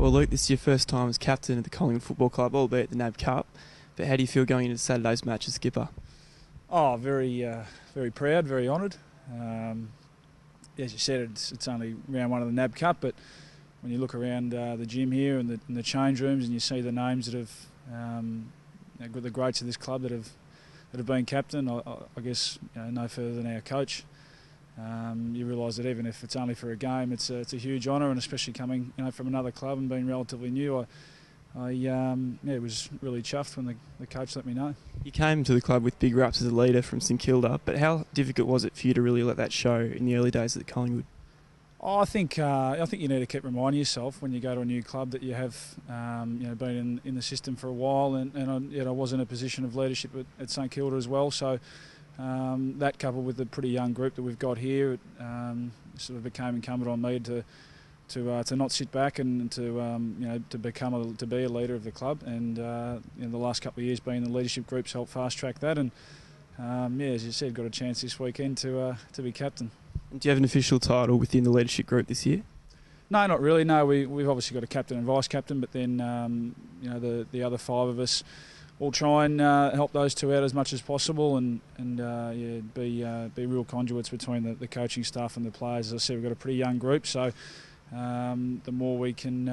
Well, Luke, this is your first time as captain of the Collingwood Football Club, albeit the NAB Cup. But how do you feel going into Saturday's match as skipper? Oh, very proud, very honoured. As you said, it's only round one of the NAB Cup, but when you look around the gym here and the change rooms and you see the names that have the greats of this club that have been captain, I guess no further than our coach. You realise that even if it's only for a game, it's a huge honour, and especially coming from another club and being relatively new, I was really chuffed when the coach let me know. You came to the club with big raps as a leader from St Kilda, but how difficult was it for you to really let that show in the early days at Collingwood? Oh, I think you need to keep reminding yourself when you go to a new club that you have been in the system for a while, and I was in a position of leadership at St Kilda as well. So that coupled with the pretty young group that we've got here, it sort of became incumbent on me to not sit back and to be a leader of the club. And in the last couple of years, being the leadership groups helped fast track that. And as you said, got a chance this weekend to be captain. Do you have an official title within the leadership group this year? No, not really. No, we've obviously got a captain and vice captain, but then the other five of us all try and help those two out as much as possible, and be real conduits between the coaching staff and the players. As I said, we've got a pretty young group, so the more we can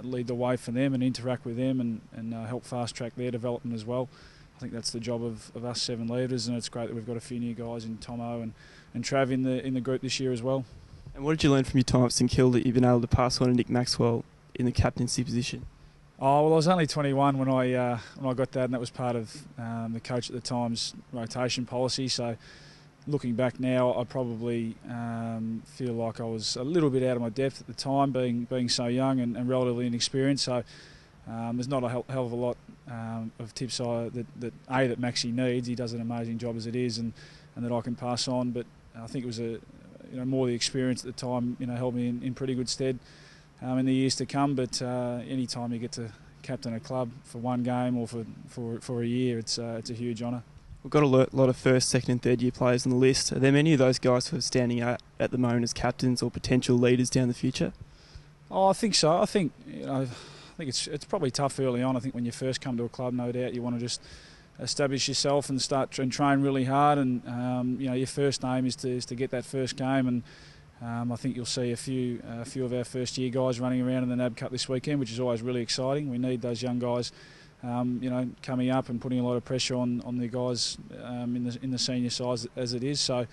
lead the way for them and interact with them and help fast track their development as well. I think that's the job of us 7 leaders, and it's great that we've got a few new guys in Tomo and Trav in the group this year as well. And what did you learn from your time at St Kilda that you've been able to pass on to Nick Maxwell in the captaincy position? Oh, well, I was only 21 when I got that, and that was part of the coach at the time's rotation policy. So looking back now, I probably feel like I was a little bit out of my depth at the time, being so young and relatively inexperienced. So there's not a hell of a lot of tips that Maxie needs. He does an amazing job as it is, and that I can pass on. But I think it was more the experience at the time held me in pretty good stead in the years to come. But any time you get to captain a club for one game or for a year, it's a huge honour. We've got a lot of first, second and third year players on the list. Are there many of those guys who are standing out at the moment as captains or potential leaders down the future? Oh, I think so. I think it's probably tough early on. I think when you first come to a club, no doubt you want to just establish yourself and start and train really hard. And your first aim is to get that first game. And I think you'll see a few of our first year guys running around in the NAB Cup this weekend, which is always really exciting. We need those young guys, coming up and putting a lot of pressure on the guys in the senior sides as it is. So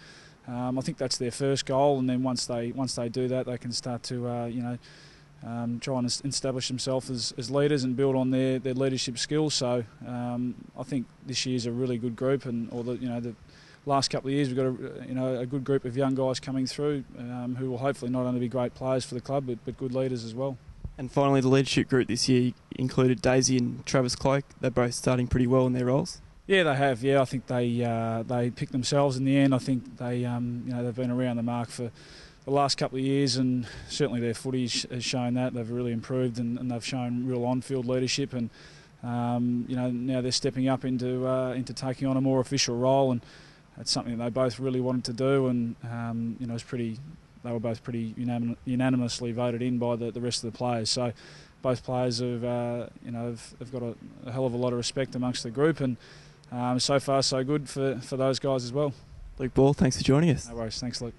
I think that's their first goal, and then once they do that, they can start to try and establish themselves as leaders and build on their leadership skills. So I think this year's a really good group, and the last couple of years we've got a good group of young guys coming through who will hopefully not only be great players for the club but good leaders as well. And finally, the leadership group this year included Daisy and Travis Cloak. They're both starting pretty well in their roles. Yeah, they have. Yeah, I think they picked themselves in the end. I think they've been around the mark for the last couple of years, and certainly their footage has shown that. They've really improved and they've shown real on-field leadership, and now they're stepping up into taking on a more official role, and that's something that they both really wanted to do, and they were both pretty unanimously voted in by the rest of the players. So both players have got a hell of a lot of respect amongst the group, and so far so good for those guys as well. Luke Ball, thanks for joining us. No worries, thanks Luke.